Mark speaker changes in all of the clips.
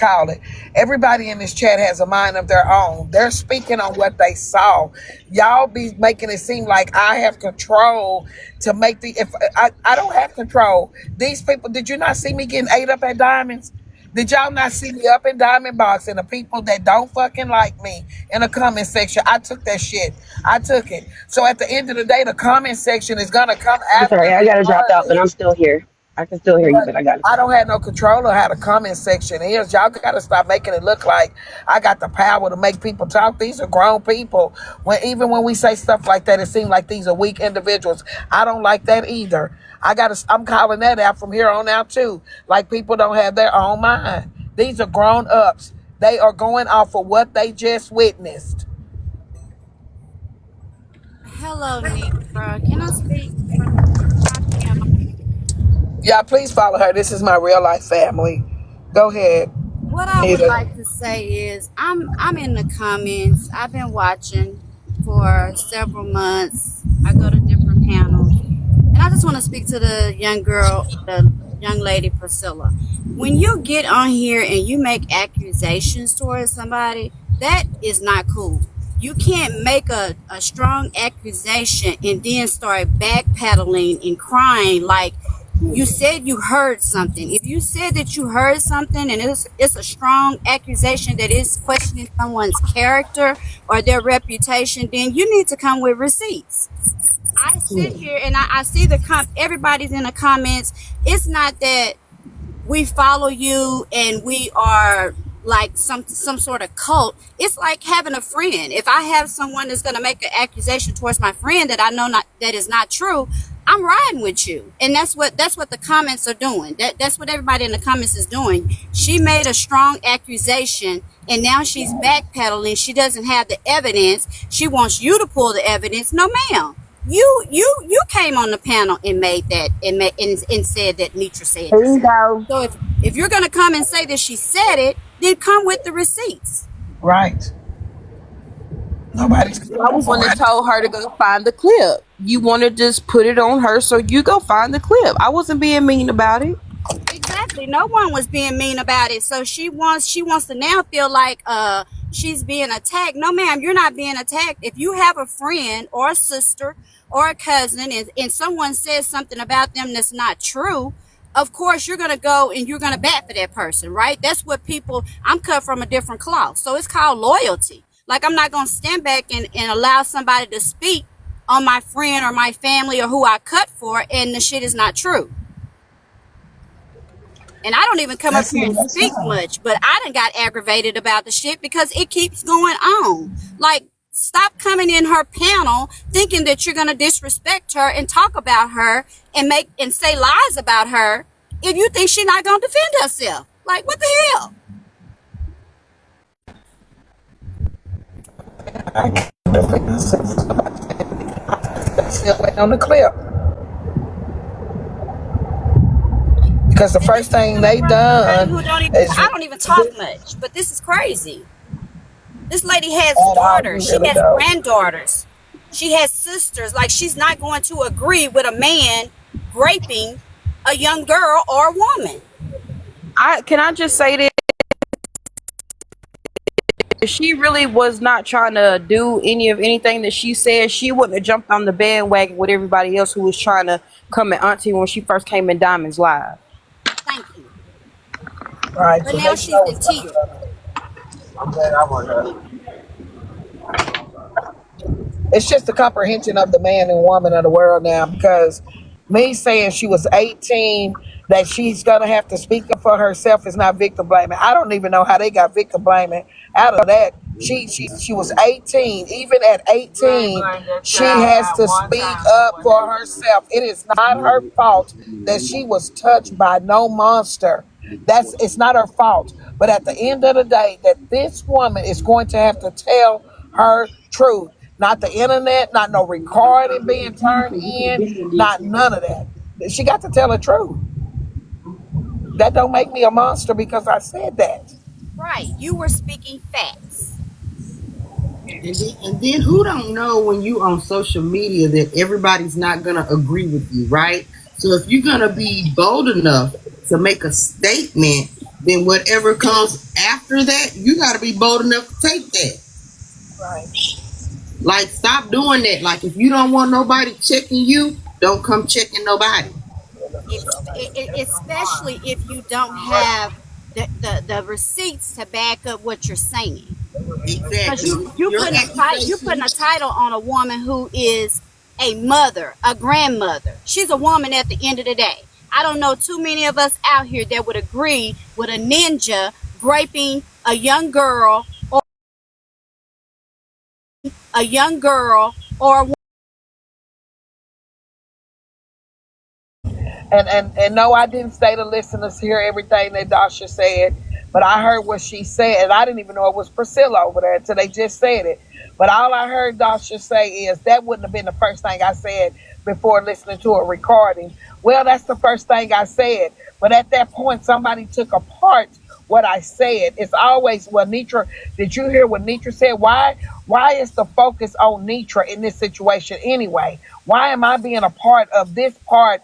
Speaker 1: call it. Everybody in this chat has a mind of their own. They're speaking on what they saw. Y'all be making it seem like I have control to make the. If I don't have control. These people. Did you not see me getting ate up at Diamonds? Did y'all not see me up in Diamond Box and the people that don't fucking like me in the comment section? I took that shit. I took it. So at the end of the day, the comment section is gonna come
Speaker 2: I'm
Speaker 1: after
Speaker 2: sorry, I
Speaker 1: me
Speaker 2: got to drop out, but
Speaker 1: regardless.
Speaker 2: I'm still here. I can still hear you,
Speaker 1: But
Speaker 2: but I got to
Speaker 1: I
Speaker 2: drop
Speaker 1: don't
Speaker 2: out.
Speaker 1: have no control of how the comment section is. Y'all got to stop making it look like I got the power to make people talk. These are grown people. Even when we say stuff like that, it seems like these are weak individuals. I don't like that either. I'm calling that out from here on out too. Like people don't have their own mind. These are grown ups. They are going off of what they just witnessed.
Speaker 3: Hello, Netra. Can I speak to my panel?
Speaker 1: Yeah, please follow her. This is my real life family. Go ahead,
Speaker 3: What I would
Speaker 1: Nita.
Speaker 3: like to say is I'm in the comments. I've been watching for several months. I go to different panels. And I just want to speak to the young girl, the young lady Priscilla. When you get on here and you make accusations towards somebody, that is not cool. You can't make a strong accusation and then start backpedaling and crying like you said you heard something. If you said that you heard something and it's a strong accusation that is questioning someone's character or their reputation, then you need to come with receipts. I sit here and I see everybody's in the comments. It's not that we follow you and we are like some sort of cult. It's like having a friend. If I have someone that's going to make an accusation towards my friend that I know not that is not true, I'm riding with you. And that's what the comments are doing. That's what everybody in the comments is doing. She made a strong accusation and now she's backpedaling. She doesn't have the evidence. She wants you to pull the evidence. No, ma'am. You came on the panel and made that and said that Netra said it.
Speaker 2: Bingo.
Speaker 3: So if you're gonna come and say that she said it, then come with the receipts.
Speaker 1: Right. Nobody's
Speaker 4: I was the one that told her to go find the clip. You want to just put it on her, so you go find the clip. I wasn't being mean about it.
Speaker 3: Exactly. No one was being mean about it. So she wants to now feel like she's being attacked. No, ma'am, you're not being attacked. If you have a friend or a sister or a cousin and someone says something about them that's not true, of course you're going to go and you're going to bat for that person, right? That's what I'm cut from a different cloth. So it's called loyalty. Like I'm not going to stand back and allow somebody to speak on my friend or my family or who I cut for and the shit is not true. And I don't even come up here and speak much, but I done got aggravated about the shit because it keeps going on. Like, stop coming in her panel thinking that you're gonna disrespect her and talk about her and say lies about her if you think she's not gonna defend herself. Like, what the hell?
Speaker 1: still waiting on the clip. Because the first thing they done is
Speaker 3: I don't even talk much, but this is crazy. This lady has
Speaker 1: Oh, wow,
Speaker 3: daughters.
Speaker 1: you
Speaker 3: She
Speaker 1: really
Speaker 3: has
Speaker 1: don't.
Speaker 3: granddaughters. She has sisters. Like, she's not going to agree with a man raping a young girl or a woman.
Speaker 4: Can I just say this? If she really was not trying to do anything that she said, she wouldn't have jumped on the bandwagon with everybody else who was trying to come at Auntie when she first came in Diamonds Live.
Speaker 3: Thank you.
Speaker 1: right.
Speaker 3: But
Speaker 1: So
Speaker 3: now
Speaker 1: they
Speaker 3: she's
Speaker 1: know
Speaker 3: in
Speaker 1: what's
Speaker 3: tears.
Speaker 1: I'm glad I want her. It's just the comprehension of the man and woman of the world now, because me saying she was 18, that she's gonna have to speak up for herself is not victim blaming. I don't even know how they got victim blaming out of that. She was 18. Even at 18, she has to speak up for herself. It is not her fault that she was touched by no monster. It's not her fault. But at the end of the day, that this woman is going to have to tell her truth. Not the internet, not no recording being turned in, not none of that. She got to tell the truth. That don't make me a monster because I said that.
Speaker 3: Right. You were speaking facts.
Speaker 5: And then who don't know when you on social media that everybody's not gonna agree with you, right? So if you're gonna be bold enough to make a statement then whatever comes after that, you got to be bold enough to take that.
Speaker 1: Right.
Speaker 5: Like, stop doing that. Like, if you don't want nobody checking you, don't come checking nobody.
Speaker 3: Especially if you don't have the receipts to back up what you're saying. Because
Speaker 5: Exactly.
Speaker 3: you
Speaker 5: Your
Speaker 3: putting you putting
Speaker 5: accusation.
Speaker 3: a title on a woman who is a mother, a grandmother. She's a woman at the end of the day. I don't know too many of us out here that would agree with a ninja raping a young girl or a young girl or
Speaker 1: And no, I didn't stay to listen to hear everything that Dasha said, but I heard what she said, and I didn't even know it was Priscilla over there until they just said it. But all I heard Dasha say is that wouldn't have been the first thing I said before listening to a recording. Well, that's the first thing I said, but at that point, somebody took apart what I said. It's always, well, Netra, did you hear what Netra said? Why is the focus on Netra in this situation anyway? Why am I being a part of this part?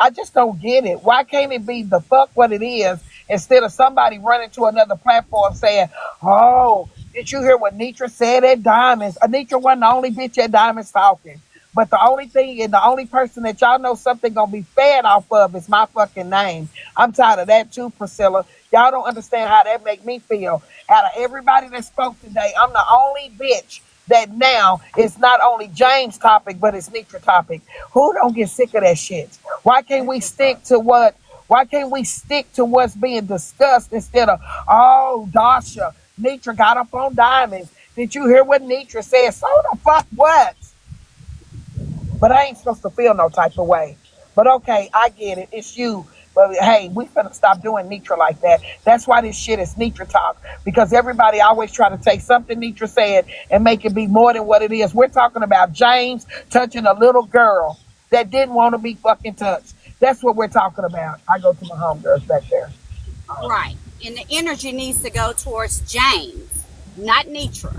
Speaker 1: I just don't get it. Why can't it be the fuck what it is instead of somebody running to another platform saying, "Oh, did you hear what Netra said at Diamonds?" Netra wasn't the only bitch at Diamonds talking. But the only thing and the only person that y'all know something gonna be fed off of is my fucking name. I'm tired of that too, Priscilla. Y'all don't understand how that make me feel. Out of everybody that spoke today, I'm the only bitch that now it's not only James' topic, but it's Nitra topic. Who don't get sick of that shit? Why can't we stick to what? Why can't we stick to what's being discussed instead of, oh, Dasha, Nitra got up on Diamonds. Did you hear what Nitra said? So the fuck what? But I ain't supposed to feel no type of way. But okay, I get it. It's you. But hey, we finna stop doing Nitra like that. That's why this shit is Nitra talk. Because everybody always try to take something Nitra said and make it be more than what it is. We're talking about James touching a little girl that didn't want to be fucking touched. That's what we're talking about. I go to my homegirls back there.
Speaker 3: right. And the energy needs to go towards James, not Nitra.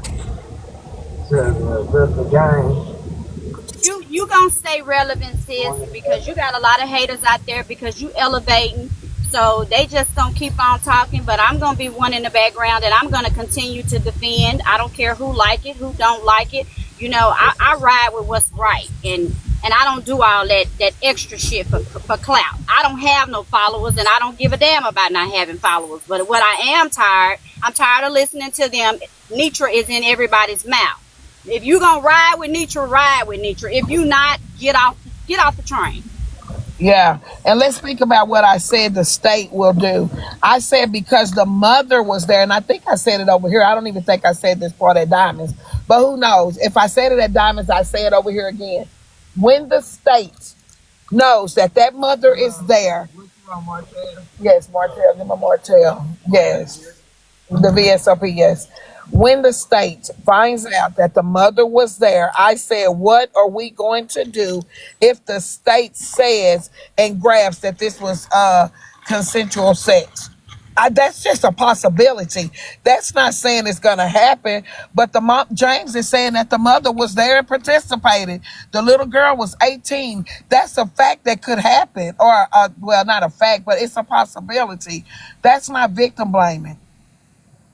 Speaker 3: You gonna stay relevant, sis, because you got a lot of haters out there because you elevating. So they just gonna keep on talking, but I'm gonna be one in the background and I'm gonna continue to defend. I don't care who like it, who don't like it. You know, I ride with what's right, and I don't do all that extra shit for clout. I don't have no followers, and I don't give a damn about not having followers. But what I am tired, I'm tired of listening to them. Nitra is in everybody's mouth. If you gonna ride with Netra, ride with Netra. If you not, get off the train.
Speaker 1: Yeah, and let's speak about what I said the state will do. I said because the mother was there, and I think I said it over here. I don't even think I said this part at Diamonds, but who knows? If I said it at Diamonds, I say it over here again. When the state knows that that mother is there, yes, Martell, give me Martell, yes, the VSOP, yes. When the state finds out that the mother was there, I said, what are we going to do if the state says and grabs that this was consensual sex? That's just a possibility. That's not saying it's going to happen, but the mom, James is saying that the mother was there and participated. The little girl was 18. That's a fact that could happen, or well, not a fact, but it's a possibility. That's not victim blaming.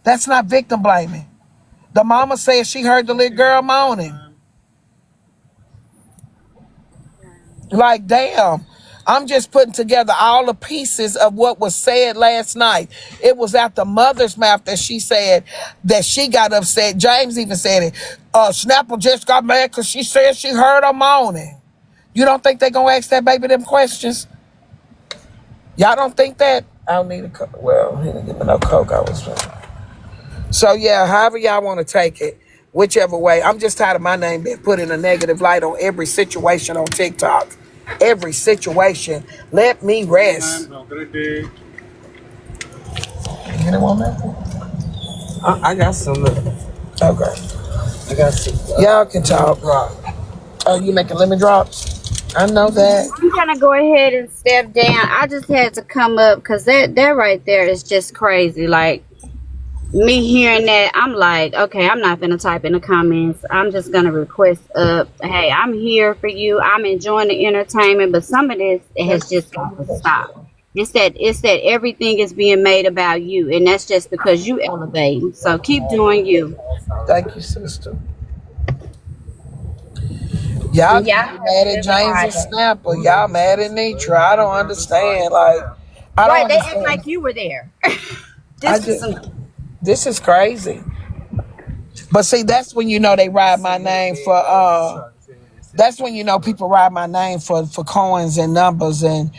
Speaker 1: That's not victim blaming. The mama said she heard the little girl moaning. Like, damn. I'm just putting together all the pieces of what was said last night. It was out the mother's mouth that she said that she got upset. James even said it. Snapple just got mad because she said she heard her moaning. You don't think they going to ask that baby them questions? Y'all don't think that? I don't need a coke. Well, he didn't give me no coke. I was trying. So yeah, however y'all want to take it, whichever way. I'm just tired of my name being put in a negative light on every situation on TikTok. Every situation. Let me rest. Anyone, man?
Speaker 5: I got some.
Speaker 1: Okay.
Speaker 5: I got some.
Speaker 1: Y'all can talk. Oh, you making lemon drops? I know that.
Speaker 3: I'm gonna go ahead and step down. I just had to come up because that right there is just crazy. Like me hearing that, I'm like, okay, I'm not gonna type in the comments. I'm just gonna request up. Hey, I'm here for you. I'm enjoying the entertainment, but some of this it has just got to stop. It's that everything is being made about you, and that's just because you elevating. So keep doing you.
Speaker 1: Thank you, sister. Y'all
Speaker 2: Yeah,
Speaker 1: need to
Speaker 2: I
Speaker 1: be
Speaker 2: have
Speaker 1: mad at
Speaker 2: been
Speaker 1: James and
Speaker 2: private.
Speaker 1: Snapper. Y'all mad at Netra. I don't understand. Like, I don't
Speaker 2: Right, they act
Speaker 1: understand.
Speaker 2: like you were there.
Speaker 1: I
Speaker 3: This is
Speaker 1: just,
Speaker 3: some.
Speaker 1: this is crazy. But see, that's when you know they ride my name for that's when you know people ride my name for coins and numbers and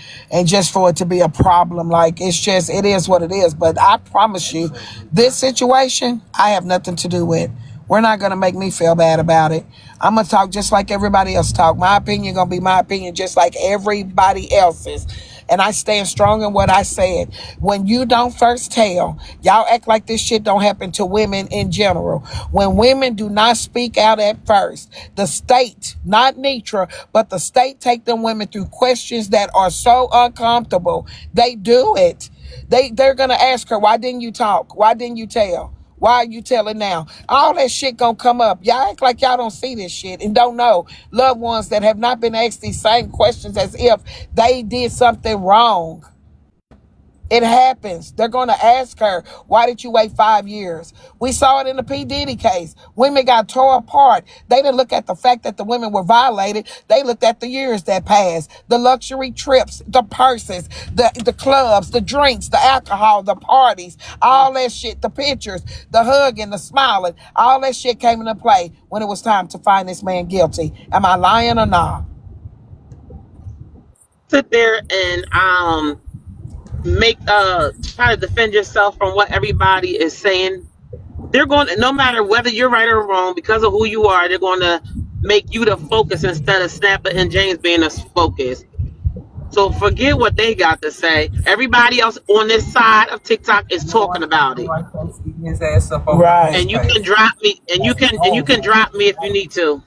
Speaker 1: just for it to be a problem. Like, it's just, it is what it is. But I promise you, this situation I have nothing to do with. We're not gonna make me feel bad about it. I'm gonna talk just like everybody else talk. My opinion gonna be my opinion, just like everybody else's. And I stand strong in what I said. When you don't first tell, y'all act like this shit don't happen to women in general. When women do not speak out at first, the state, not Netra, but the state take them women through questions that are so uncomfortable. They do it. They're gonna ask her, why didn't you talk? Why didn't you tell? Why are you telling now? All that shit gonna come up. Y'all act like y'all don't see this shit and don't know loved ones that have not been asked these same questions as if they did something wrong. It happens. They're going to ask her, why did you wait 5 years? We saw it in the P. Diddy case. Women got tore apart. They didn't look at the fact that the women were violated. They looked at the years that passed, the luxury trips, the purses, the clubs, the drinks, the alcohol, the parties, all that shit, the pictures, the hugging, the smiling, all that shit came into play when it was time to find this man guilty. Am I lying or not?
Speaker 6: Sit there and make try to defend yourself from what everybody is saying. They're going to, no matter whether you're right or wrong, because of who you are, they're going to make you the focus instead of Snapper and James being the focus. So forget what they got to say. Everybody else on this side of TikTok is talking about it.
Speaker 1: Right.
Speaker 6: And you can drop me, and you can drop me if you need to.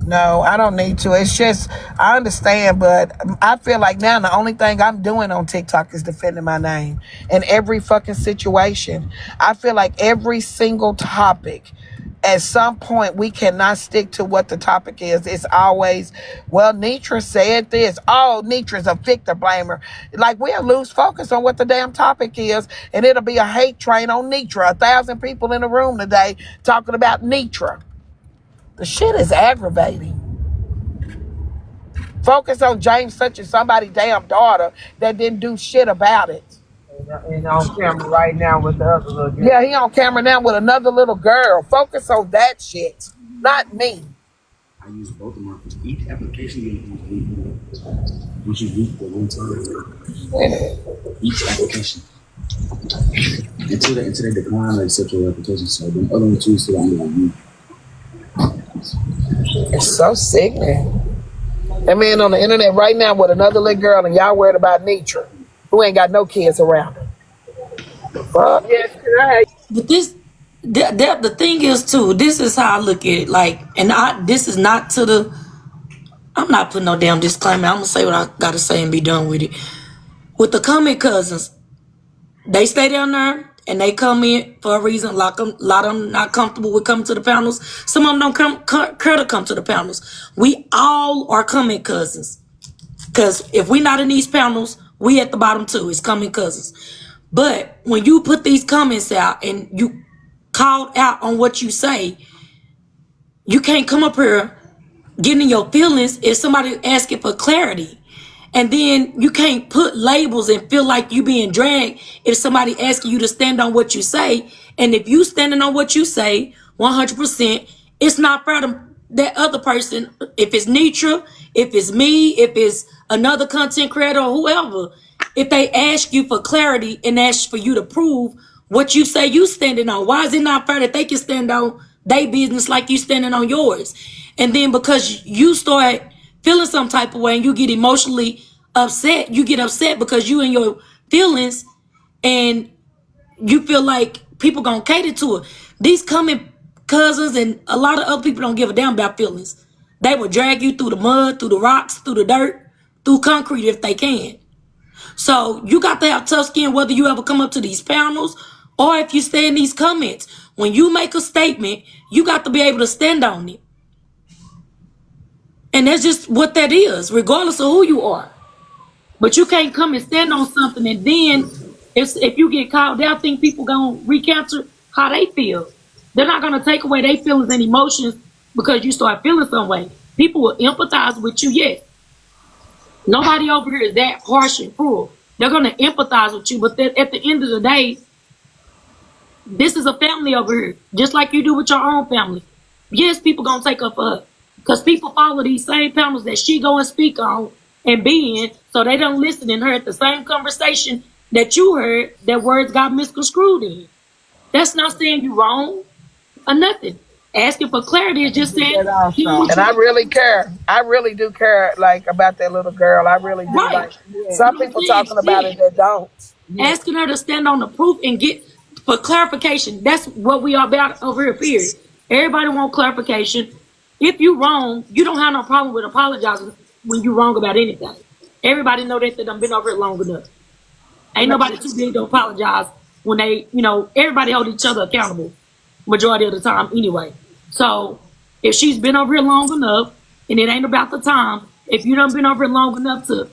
Speaker 1: No, I don't need to. It's just, I understand, but I feel like now the only thing I'm doing on TikTok is defending my name in every fucking situation. I feel like every single topic, at some point, we cannot stick to what the topic is. It's always, well, Netra said this. Oh, Netra's a victim blamer. Like, we'll lose focus on what the damn topic is, and it'll be a hate train on Netra. 1,000 people in the room today talking about Netra. The shit is aggravating. Focus on James such as somebody's damn daughter that didn't do shit about it.
Speaker 7: And on camera right now with the other little girl.
Speaker 1: Yeah, he on camera now with another little girl. Focus on that shit, not me.
Speaker 8: I use both of them for each application. You once you read the one time, each application until they decline like accept your application. So the other one too still under review.
Speaker 1: It's so sickening. That man on the internet right now with another little girl, and y'all worried about Netra, who ain't got no kids around her. Fuck.
Speaker 7: Yes, right.
Speaker 9: But the thing is too, this is how I look at it. Like, and this is not to the, I'm not putting no damn disclaimer. I'm gonna say what I gotta say and be done with it. With the comment cousins, they stay down there and they come in for a reason. A lot of them not comfortable with coming to the panels. Some of them don't care to come to the panels. We all are comment cousins. Because if we not in these panels, we at the bottom too. It's comment cousins. But when you put these comments out and you called out on what you say, you can't come up here getting your feelings if somebody asking for clarity. And then you can't put labels and feel like you being dragged if somebody asking you to stand on what you say. And if you standing on what you say 100%, it's not fair to that other person. If it's Netra, if it's me, if it's another content creator or whoever, if they ask you for clarity and ask for you to prove what you say you standing on, why is it not fair that they can stand on their business like you standing on yours? And then because you start feeling some type of way and you get emotionally upset, you get upset because you and your feelings, and you feel like people gonna cater to it. These coming cousins and a lot of other people don't give a damn about feelings. They will drag you through the mud, through the rocks, through the dirt, through concrete if they can. So you got to have tough skin whether you ever come up to these panels or if you stay in these comments. When you make a statement, you got to be able to stand on it. And that's just what that is, regardless of who you are. But you can't come and stand on something and then if you get called out, think people gonna recounter how they feel. They're not gonna take away their feelings and emotions because you start feeling some way. People will empathize with you, yes. Nobody over here is that harsh and cruel. They're gonna empathize with you, but at the end of the day, this is a family over here, just like you do with your own family. Yes, people gonna take up for her because people follow these same panels that she go and speak on and be in, so they don't listen and heard the same conversation that you heard that words got misconstrued in. That's not saying you wrong or nothing. Asking for clarity is just saying.
Speaker 1: And I really care. I really do care, like, about that little girl. I really do.
Speaker 9: Right.
Speaker 1: Like, some people talking about it that don't.
Speaker 9: Asking her to stand on the proof and get for clarification. That's what we are about over here, period. Everybody want clarification. If you wrong, you don't have no problem with apologizing when you wrong about anything. Everybody know that they done been over it long enough. Ain't nobody too big to apologize when they, everybody hold each other accountable majority of the time anyway. So if she's been over here long enough and it ain't about the time, if you done been over here long enough to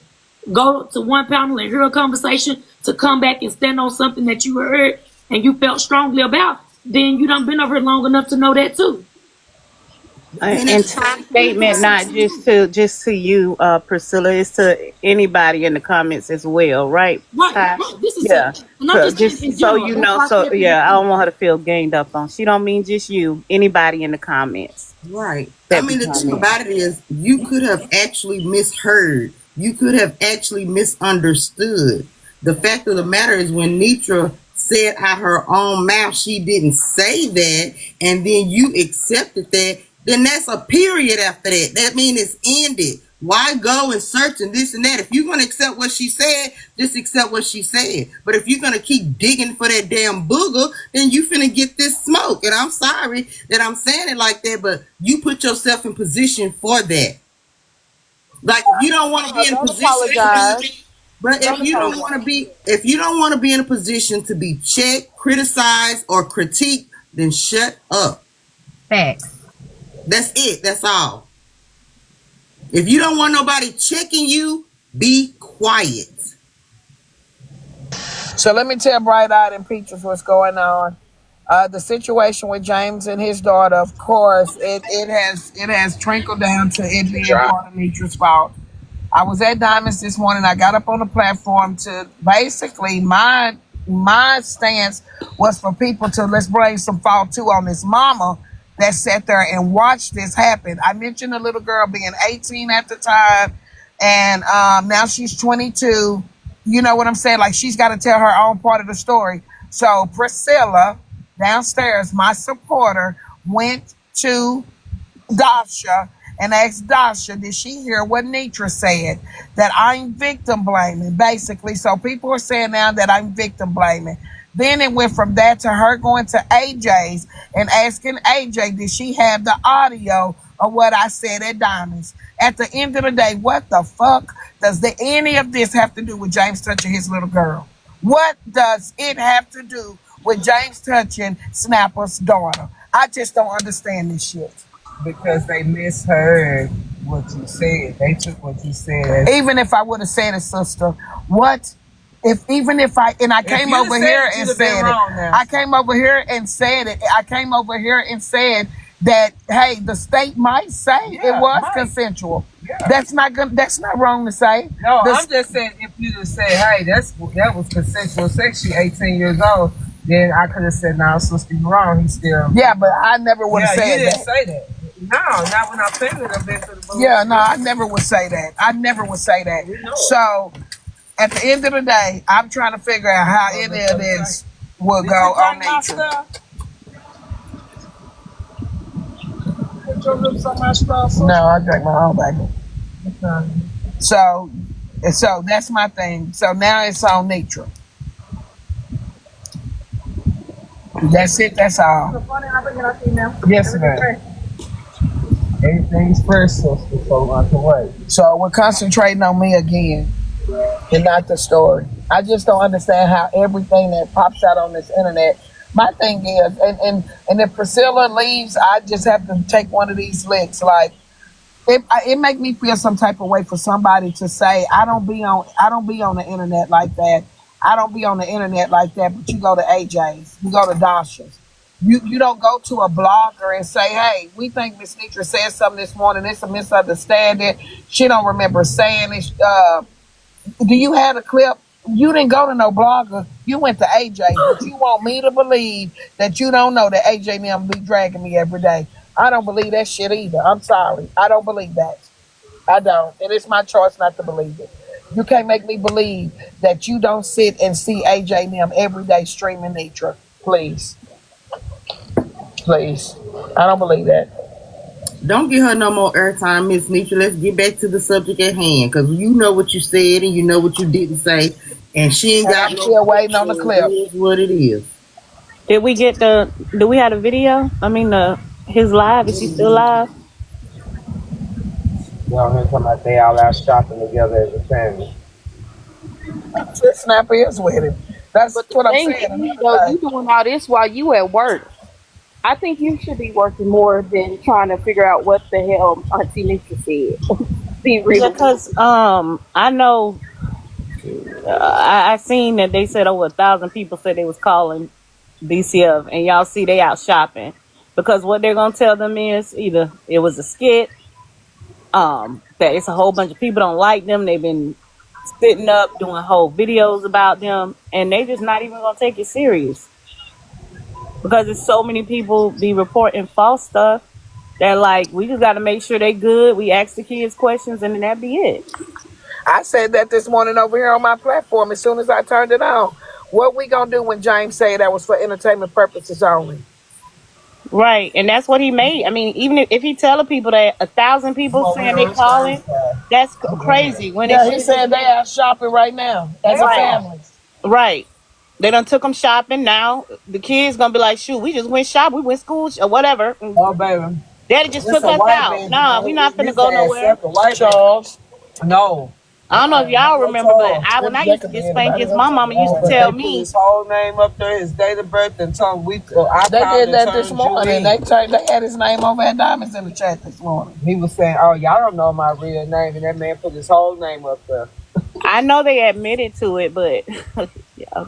Speaker 9: go to one panel and hear a conversation, to come back and stand on something that you heard and you felt strongly about, then you done been over here long enough to know that too.
Speaker 10: And statement not just to you, Priscilla, it's to anybody in the comments as well, right?
Speaker 9: Right. This is
Speaker 10: just so you know. So yeah, I don't want her to feel gained up on. She don't mean just you. Anybody in the comments.
Speaker 5: Right. I mean, the thing about it is, you could have actually misheard. You could have actually misunderstood. The fact of the matter is, when Netra said out her own mouth she didn't say that, and then you accepted that, then that's a period after that. That means it's ended. Why go and search and this and that? If you're going to accept what she said, just accept what she said. But if you're going to keep digging for that damn booger, then you finna get this smoke. And I'm sorry that I'm saying it like that, but you put yourself in position for that. Like, if you don't want to be in a position, but if you don't want to be in a position to be checked, criticized, or critiqued, then shut up.
Speaker 10: Facts.
Speaker 5: That's it. That's all. If you don't want nobody checking you, be quiet.
Speaker 1: So let me tell Bright Eyed and Peaches what's going on. The situation with James and his daughter, of course, it has trickled down to it being part of Netra's fault. I was at Diamonds this morning. I got up on the platform to basically my stance was for people to let's blame some fault too on this mama that sat there and watched this happen. I mentioned the little girl being 18 at the time, and now she's 22. You know what I'm saying? Like, she's got to tell her own part of the story. So Priscilla, downstairs, my supporter, went to Dasha and asked Dasha, did she hear what Netra said? That I'm victim blaming, basically. So people are saying now that I'm victim blaming. Then it went from that to her going to AJ's and asking AJ, did she have the audio of what I said at Diamonds? At the end of the day, what the fuck does any of this have to do with James touching his little girl? What does it have to do with James touching Snapper's daughter? I just don't understand this shit.
Speaker 7: Because they misheard what you said. They took what you said.
Speaker 1: Even if I would have said it, sister, what? I came over here and said it. I came over here and said it. I came over here and said that, hey, the state might say it was consensual. Yeah. That's not wrong to say.
Speaker 7: No, I'm just saying, if you just say, hey, that was consensual sex, she 18 years old, then I could have said, no, sister, you're wrong. He's still.
Speaker 1: Yeah, but I never would have said that.
Speaker 7: You didn't say that. No, not when I pinned it up into the book.
Speaker 1: Yeah, no, I never would say that. I never would say that. So at the end of the day, I'm trying to figure out how any of this will go on Netra.
Speaker 7: Put your lips on my straw.
Speaker 1: No, I drank my own, baby. Okay. So that's my thing. So now it's on Netra. That's it. That's all.
Speaker 7: Yes, ma'am. Everything's fresh, so I can wait.
Speaker 1: So we're concentrating on me again and not the story. I just don't understand how everything that pops out on this internet. My thing is, and if Priscilla leaves, I just have to take one of these licks. Like, It make me feel some type of way for somebody to say I don't be on the internet like that. I don't be on the internet like that, but you go to AJ's, you go to Dasha's. You don't go to a blogger and say, hey, we think Miss Netra said something this morning. It's a misunderstanding. She don't remember saying it. Do you have a clip? You didn't go to no blogger. You went to AJ, but you want me to believe that you don't know that AJ and them be dragging me every day. I don't believe that shit either. I'm sorry. I don't believe that. I don't. And it's my choice not to believe it. You can't make me believe that you don't sit and see AJ and them every day streaming Netra. Please. Please. I don't believe that.
Speaker 5: Don't give her no more airtime, Miss Netra. Let's get back to the subject at hand, because you know what you said and you know what you didn't say, and she ain't
Speaker 1: And
Speaker 5: got
Speaker 1: I'm
Speaker 5: no.
Speaker 1: still waiting on the
Speaker 5: It
Speaker 1: clip.
Speaker 5: is what it is.
Speaker 10: Did we get the? Do we have a video? I mean, his live. Is he still live?
Speaker 7: Y'all here talking about they all out shopping together as a family.
Speaker 1: Snap is with him. That's
Speaker 4: But the
Speaker 1: what I'm
Speaker 4: thing
Speaker 1: saying.
Speaker 4: is,
Speaker 1: Another
Speaker 4: though,
Speaker 1: day.
Speaker 4: you doing all this while you at work. I think you should be working more than trying to figure out what the hell Auntie Nisha said. Be
Speaker 10: Yeah,
Speaker 4: real.
Speaker 10: cause I know I seen that they said over 1,000 people said they was calling DCF, and y'all see they out shopping because what they're gonna tell them is either it was a skit, that it's a whole bunch of people don't like them. They've been sitting up doing whole videos about them, and they just not even gonna take it serious because there's so many people be reporting false stuff. They're like, we just got to make sure they good. We ask the kids questions, and then that be it.
Speaker 1: I said that this morning over here on my platform as soon as I turned it on. What we gonna do when James say that was for entertainment purposes only?
Speaker 10: Right, and that's what he made. I mean, even if he telling people that 1,000 people
Speaker 7: Over
Speaker 10: saying
Speaker 7: here
Speaker 10: they
Speaker 7: on
Speaker 10: calling,
Speaker 7: Thursday.
Speaker 10: that's crazy. When it
Speaker 1: Yeah, he
Speaker 10: should just
Speaker 1: said they
Speaker 10: been
Speaker 1: out shopping right now
Speaker 7: They
Speaker 1: as a
Speaker 10: right,
Speaker 7: are.
Speaker 1: family.
Speaker 10: right. They done took them shopping. Now the kids gonna be like, shoot, we just went shop, we went school or whatever.
Speaker 7: Oh, baby.
Speaker 10: Daddy just
Speaker 7: It's
Speaker 10: took
Speaker 7: a
Speaker 10: us
Speaker 7: white
Speaker 10: out.
Speaker 7: man.
Speaker 10: Nah, we not finna
Speaker 7: His
Speaker 10: go
Speaker 7: ass
Speaker 10: nowhere.
Speaker 7: suck a white man.
Speaker 1: Charles.
Speaker 7: No.
Speaker 10: I don't know if y'all
Speaker 7: No
Speaker 10: remember, but
Speaker 7: Charles.
Speaker 10: when I
Speaker 1: That
Speaker 10: used to
Speaker 1: could
Speaker 10: get
Speaker 1: be anybody.
Speaker 10: spankings,
Speaker 1: I'm
Speaker 10: my
Speaker 1: talking
Speaker 10: mama used to
Speaker 1: about
Speaker 7: But
Speaker 1: that.
Speaker 10: tell
Speaker 7: they put
Speaker 10: me,
Speaker 7: his whole name up there, his date of birth, and told I
Speaker 1: They
Speaker 7: called
Speaker 1: did
Speaker 7: and
Speaker 1: that this
Speaker 7: turned
Speaker 1: morning.
Speaker 7: you in.
Speaker 1: They had his name over at Diamonds in the chat this morning.
Speaker 7: He was saying, "Oh, y'all don't know my real name," and that man put his whole name up there.
Speaker 10: I know they admitted to it, but yeah.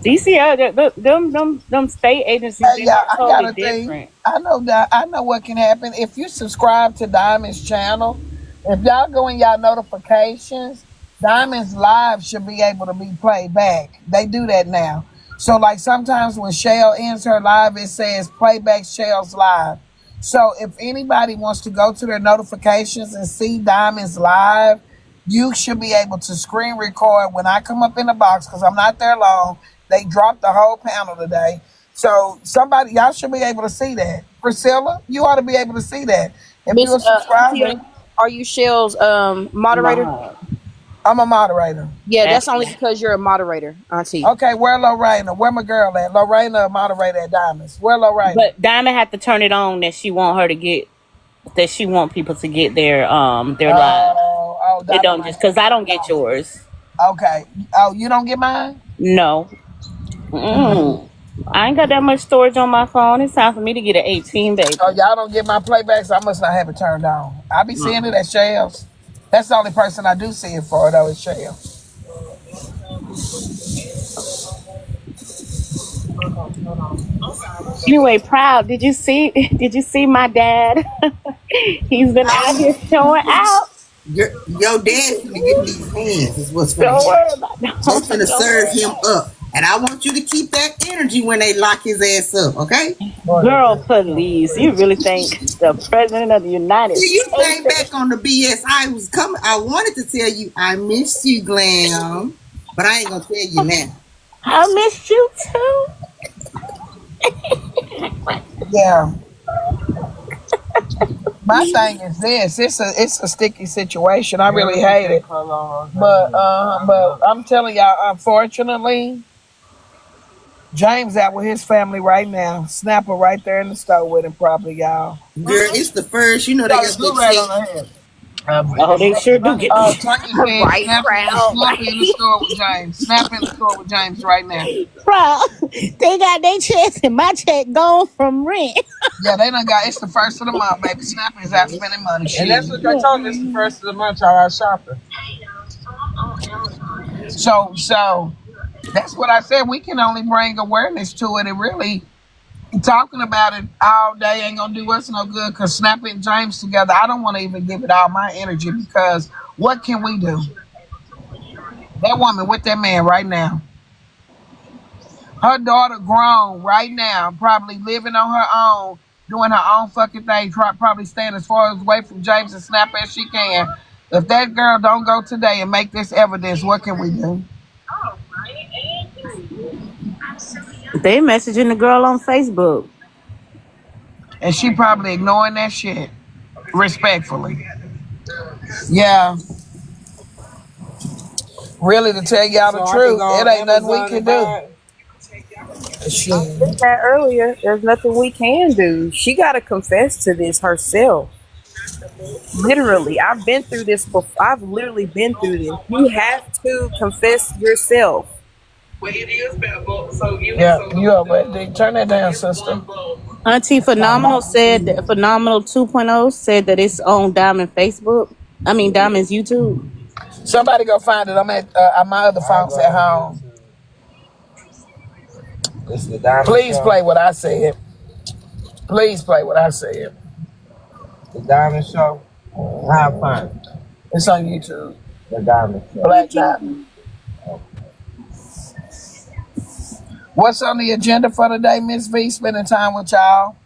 Speaker 10: DCL, them state agencies,
Speaker 1: Hey,
Speaker 10: they're
Speaker 1: yeah, I got
Speaker 10: totally
Speaker 1: a thing.
Speaker 10: different.
Speaker 1: I know that. I know what can happen if you subscribe to Diamond's channel. If y'all go in y'all notifications, Diamond's live should be able to be played back. They do that now. So like sometimes when Shell ends her live, it says playback Shell's live. So if anybody wants to go to their notifications and see Diamond's live, you should be able to screen record when I come up in the box because I'm not there long. They dropped the whole panel today. So somebody, y'all should be able to see that. Priscilla, you ought to be able to see that. If
Speaker 4: Miss
Speaker 1: you're a
Speaker 4: Auntie,
Speaker 1: subscriber,
Speaker 4: are you Shell's moderator?
Speaker 10: My,
Speaker 1: I'm a moderator.
Speaker 4: Yeah,
Speaker 10: that's
Speaker 4: that's only because you're a moderator, Auntie.
Speaker 1: Okay, where Lorena? Where my girl at? Lorena, a moderator at Diamonds. Where Lorena?
Speaker 10: but Diamond had to turn it on that she want her to get that she want people to get their live. It
Speaker 1: Diamond
Speaker 10: don't
Speaker 1: might
Speaker 10: just
Speaker 1: have
Speaker 10: because
Speaker 1: to
Speaker 10: I
Speaker 1: turn
Speaker 10: don't
Speaker 1: it
Speaker 10: get
Speaker 1: on.
Speaker 10: yours.
Speaker 1: Okay. Oh, you don't get mine?
Speaker 10: No. Mm-mm. I ain't got that much storage on my phone. It's time for me to get an 18, baby.
Speaker 1: Oh, y'all don't get my playbacks? I must not have it turned on. I be seeing it at Shell's. That's the only person I do see it for, though, is Shell.
Speaker 10: Anyway, proud. Did you see? Did you see my dad? He's been out here showing out.
Speaker 5: Your dad finna get in these hands is what's finna
Speaker 10: Don't
Speaker 5: happen.
Speaker 10: worry about.
Speaker 5: They
Speaker 10: Don't,
Speaker 5: finna
Speaker 10: don't
Speaker 5: serve
Speaker 10: worry
Speaker 5: him
Speaker 10: about
Speaker 5: up. And I want you to keep that energy when they lock his ass up, okay?
Speaker 10: it. Girl, please. You really think the president of the United
Speaker 5: See, you
Speaker 10: States?
Speaker 5: came back on the BS. I was coming. I wanted to tell you I missed you, Glam, but I ain't gonna tell you now.
Speaker 10: I missed you too.
Speaker 1: Yeah. My thing is this. It's a sticky situation. I really hate it. But I'm telling y'all, unfortunately, James out with his family right now. Snapper right there in the store with him, probably, y'all.
Speaker 5: Girl, it's the first. You know they
Speaker 7: Got
Speaker 5: got
Speaker 7: a
Speaker 5: that
Speaker 7: do rag on
Speaker 5: check.
Speaker 7: her head.
Speaker 10: Oh, they sure do get
Speaker 1: Oh,
Speaker 10: the
Speaker 1: Tanya said
Speaker 10: right crowd.
Speaker 1: Snap in the store with James. Snap in the store with James right now.
Speaker 10: Crowd. They got their checks and my check gone from rent.
Speaker 1: Yeah, they done got, it's the first of the month, baby. Snap is out spending money.
Speaker 7: And
Speaker 1: Shit.
Speaker 7: that's what they told me. It's the first of the month. Y'all out shopping.
Speaker 1: So that's what I said. We can only bring awareness to it, and really talking about it all day ain't gonna do us no good. Cause Snap and James together, I don't want to even give it all my energy because what can we do? That woman with that man right now. Her daughter grown right now, probably living on her own, doing her own fucking thing, probably staying as far away from James and Snap as she can. If that girl don't go today and make this evidence, what can we do?
Speaker 10: They messaging the girl on Facebook.
Speaker 1: And she probably ignoring that shit. Respectfully. Yeah. Really, to tell y'all the truth, it ain't nothing we can do.
Speaker 4: I said that earlier. There's nothing we can do. She got to confess to this herself. Literally, I've been through this before. I've literally been through this. You have to confess yourself.
Speaker 1: Yeah, you over. Turn that down, sister.
Speaker 10: Auntie Phenomenal said that Phenomenal 2.0 said that it's on Diamond Facebook. I mean Diamond's YouTube.
Speaker 1: Somebody go find it. I'm at my other phone's at home. Please play what I said. Please play what I said.
Speaker 7: The Diamond Show. Have fun.
Speaker 1: It's on YouTube.
Speaker 7: The Diamond Show.
Speaker 1: Black Diamond. What's on the agenda for today, Miss V? Spending time with y'all.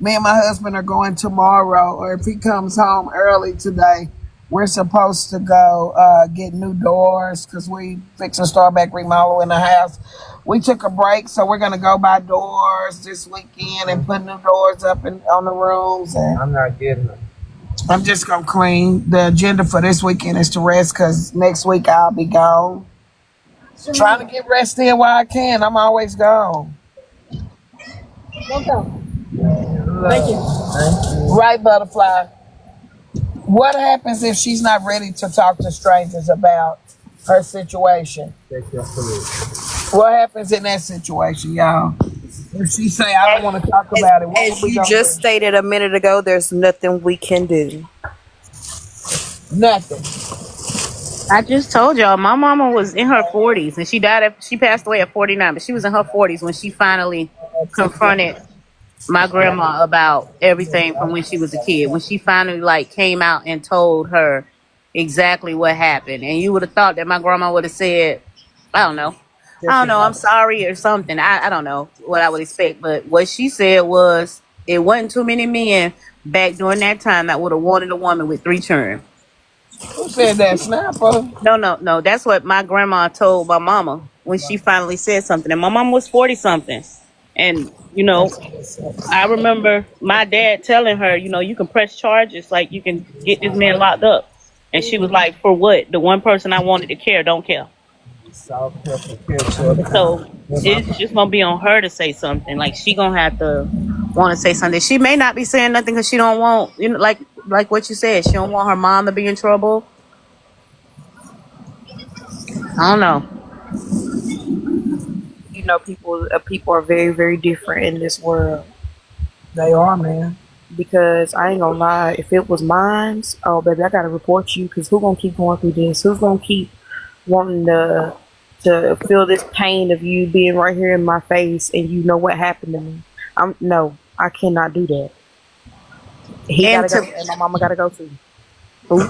Speaker 1: Me and my husband are going tomorrow, or if he comes home early today, we're supposed to go get new doors because we fix and start back remodeling the house. We took a break, so we're gonna go buy doors this weekend and put new doors up on the rooms. And
Speaker 7: I'm not getting them.
Speaker 1: I'm just gonna clean. The agenda for this weekend is to rest because next week I'll be gone. Trying to get rest in while I can. I'm always gone.
Speaker 9: Thank you.
Speaker 1: Right, Butterfly. What happens if she's not ready to talk to strangers about her situation? What happens in that situation, y'all? If she say, I don't want to talk about it, what
Speaker 4: As
Speaker 1: we
Speaker 4: you
Speaker 1: gonna
Speaker 4: just
Speaker 1: do?
Speaker 4: stated a minute ago, there's nothing we can do.
Speaker 1: Nothing.
Speaker 10: I just told y'all my mama was in her 40s and she passed away at 49, but she was in her 40s when she finally confronted my grandma about everything from when she was a kid. When she finally like came out and told her exactly what happened. And you would have thought that my grandma would have said, I don't know. I'm sorry or something. I don't know what I would expect. But what she said was it wasn't too many men back during that time that would have wanted a woman with 3 children.
Speaker 1: Who said that, Snapper?
Speaker 10: No. That's what my grandma told my mama when she finally said something. And my mama was 40 something. And, I remember my dad telling her, you can press charges, like you can get this man locked up. And she was like, for what? The one person I wanted to care don't care. So it's just gonna be on her to say something. Like she gonna have to want to say something. She may not be saying nothing because she don't want, like what you said. She don't want her mom to be in trouble. I don't know.
Speaker 4: People are very, very different in this world.
Speaker 1: They are, man.
Speaker 4: Because I ain't gonna lie, if it was mine, oh baby, I gotta report you. Because who gonna keep going through this? Who's gonna keep wanting to feel this pain of you being right here in my face and you know what happened to me? I cannot do that. He gotta go, and my mama gotta go too.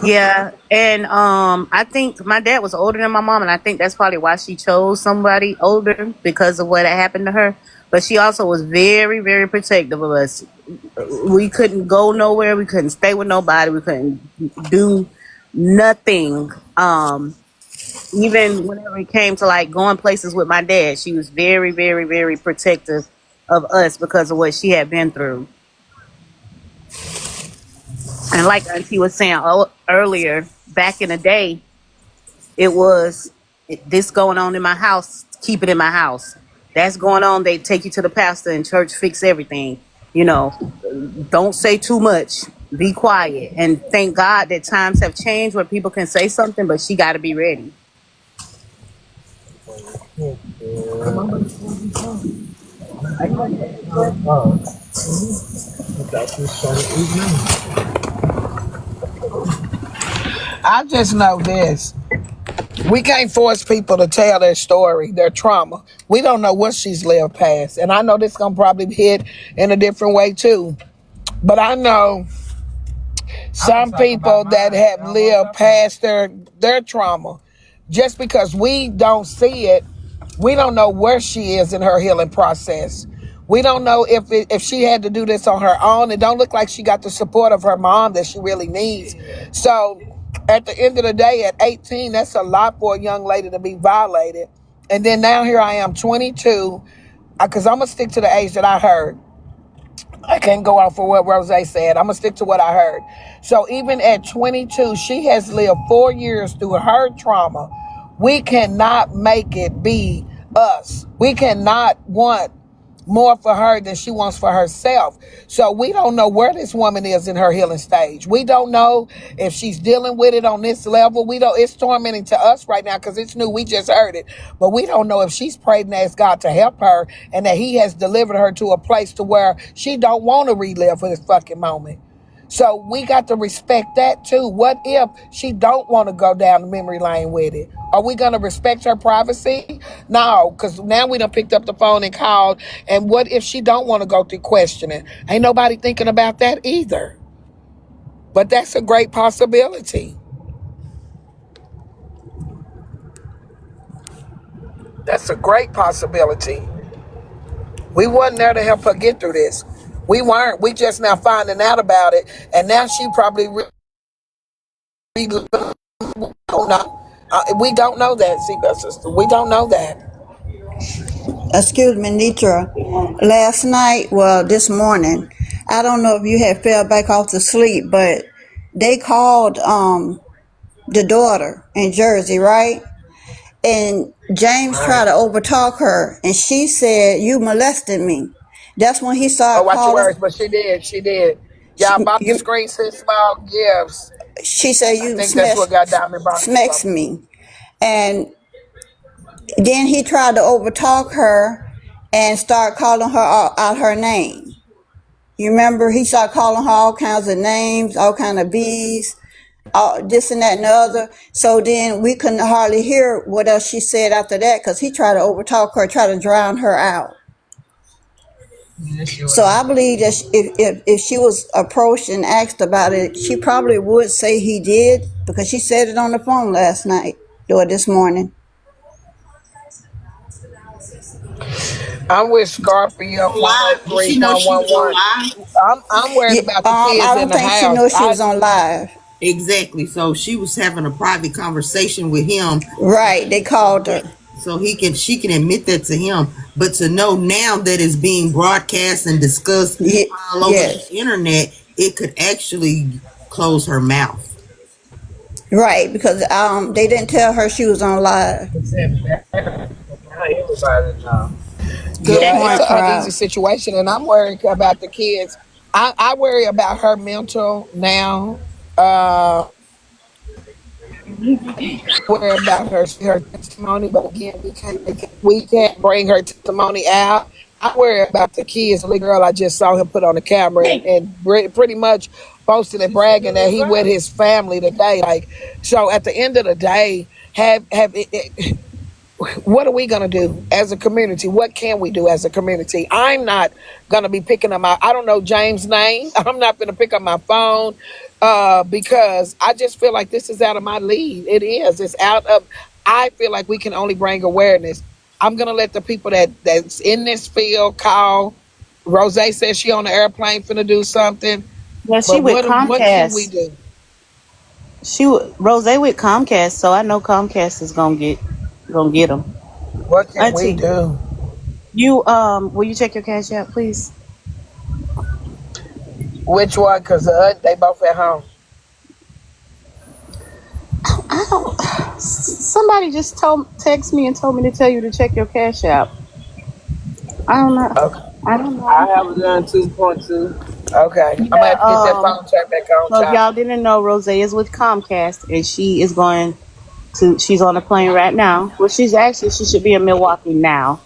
Speaker 10: Yeah, and I think my dad was older than my mom, and I think that's probably why she chose somebody older because of what had happened to her. But she also was very, very protective of us. We couldn't go nowhere. We couldn't stay with nobody. We couldn't do nothing. Even whenever it came to like going places with my dad, she was very, very, very protective of us because of what she had been through. And like Auntie was saying earlier, back in the day, it was this going on in my house, keep it in my house. That's going on, they take you to the pastor and church, fix everything. Don't say too much. be quiet. And thank God that times have changed where people can say something, but she got to be ready.
Speaker 1: I just know this. We can't force people to tell their story, their trauma. We don't know what she's lived past. And I know this gonna probably hit in a different way too. But I know some people that have lived past their trauma. Just because we don't see it, we don't know where she is in her healing process. We don't know if she had to do this on her own. It don't look like she got the support of her mom that she really needs. So at the end of the day, at 18, that's a lot for a young lady to be violated. And then now here I am, 22, because I'm going to stick to the age that I heard. I can't go off for what Rose said. I'm going to stick to what I heard. So even at 22, she has lived 4 years through her trauma. We cannot make it be us. We cannot want more for her than she wants for herself. So we don't know where this woman is in her healing stage. We don't know if she's dealing with it on this level. We don't. It's tormenting to us right now because it's new. We just heard it, but we don't know if she's prayed and asked God to help her and that He has delivered her to a place to where she don't want to relive for this fucking moment. So we got to respect that too. What if she don't want to go down the memory lane with it? Are we going to respect her privacy? No, because now we done picked up the phone and called. And what if she don't want to go through questioning? Ain't nobody thinking about that either. But that's a great possibility. That's a great possibility. We wasn't there to help her get through this. We weren't. We just now finding out about it. And now she probably don't know. We don't know that, Seabell sister. We don't know that.
Speaker 11: Excuse me, Netra. Last night, well, this morning, I don't know if you had fell back off to sleep, but they called the daughter in Jersey, right? And James
Speaker 1: Right.
Speaker 11: tried to overtalk her, and she said, "You molested me." That's when he
Speaker 1: Oh,
Speaker 11: started
Speaker 1: watch your
Speaker 11: calling.
Speaker 1: words, but she did. She did. Y'all bought the screen send small gifts.
Speaker 11: She said,
Speaker 1: I
Speaker 11: "You
Speaker 1: think that's what got Diamond brought it
Speaker 11: smacks
Speaker 1: from.
Speaker 11: me," and then he tried to overtalk her and start calling her out her name. You remember he started calling her all kinds of names, all kind of B's, all, this and that and the other. So then we couldn't hardly hear what else she said after that because he tried to overtalk her, try to drown her out. So I believe that if she was approached and asked about it, she probably would say he did because she said it on the phone last night or this morning.
Speaker 1: I'm with Scorpio
Speaker 5: Live. Did she know she was on
Speaker 1: 103.11.
Speaker 5: live?
Speaker 1: I'm worried
Speaker 11: Yeah,
Speaker 1: about the kids
Speaker 11: I
Speaker 1: in
Speaker 11: don't
Speaker 1: the
Speaker 11: think she
Speaker 1: house.
Speaker 11: knew she was on live.
Speaker 5: Exactly. So she was having a private conversation with him,
Speaker 11: Right, they called her.
Speaker 5: so she can admit that to him. But to know now that it's being broadcast and discussed all over the
Speaker 11: Yes,
Speaker 5: internet, it could actually close her mouth.
Speaker 11: right, because they didn't tell her she was on live. Good
Speaker 1: Yeah, it's
Speaker 11: point,
Speaker 1: an uneasy
Speaker 11: Proud.
Speaker 1: situation, and I'm worried about the kids. I worry about her mental now. Worry about her testimony, but again, we can't bring her testimony out. I worry about the kids. The little girl I just saw him put on the camera and pretty much posting and bragging that he with his family today. Like, so at the end of the day, have it, what are we going to do as a community? What can we do as a community? I'm not going to be picking up I don't know James' name. I'm not going to pick up my phone because I just feel like this is out of my league. It is. It's out of, I feel like we can only bring awareness. I'm going to let the people that's in this field call. Rose says she on the airplane finna do something.
Speaker 10: Yeah, she
Speaker 1: But
Speaker 10: with
Speaker 1: what can we
Speaker 10: Comcast.
Speaker 1: do?
Speaker 10: Rose with Comcast, so I know Comcast is gonna get them.
Speaker 1: What can we
Speaker 10: Auntie,
Speaker 1: do?
Speaker 10: you will you check your cash out, please?
Speaker 1: Which one? Because they both at home.
Speaker 10: I don't. Somebody just text me and told me to tell you to check your cash out. I don't know.
Speaker 1: Okay.
Speaker 10: I don't know.
Speaker 7: I have it done 2.2.
Speaker 1: Okay, I'm gonna
Speaker 10: Yeah.
Speaker 1: have to get that phone turned back on,
Speaker 10: So if
Speaker 1: child.
Speaker 10: y'all didn't know, Rose is with Comcast, and she is going to. She's on a plane right now. Well, she should be in Milwaukee now.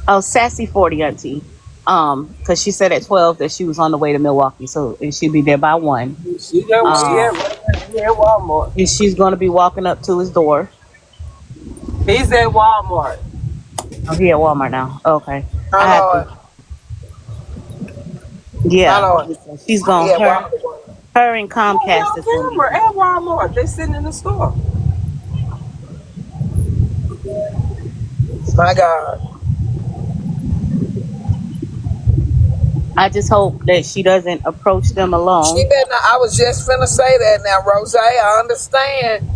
Speaker 10: Oh, sassy 40 auntie. Because she said at 12 that she was on the way to Milwaukee, so and she'll be there by 1.
Speaker 7: She got where she
Speaker 10: Um,
Speaker 7: at right now. He at Walmart.
Speaker 10: and she's going to be walking up to his door.
Speaker 7: He's at Walmart.
Speaker 10: Oh, he at Walmart now. Okay,
Speaker 1: My
Speaker 10: I have to.
Speaker 1: lord, my
Speaker 10: Yeah,
Speaker 1: lord.
Speaker 10: she's going.
Speaker 1: Yeah,
Speaker 10: Her and
Speaker 7: Oh, he
Speaker 10: Comcast
Speaker 7: on
Speaker 10: is going to be.
Speaker 7: camera at Walmart. They sitting in the store.
Speaker 1: my God.
Speaker 10: I just hope that she doesn't approach them
Speaker 1: She
Speaker 10: alone.
Speaker 1: better not, I was just finna say that now, Rose. I understand.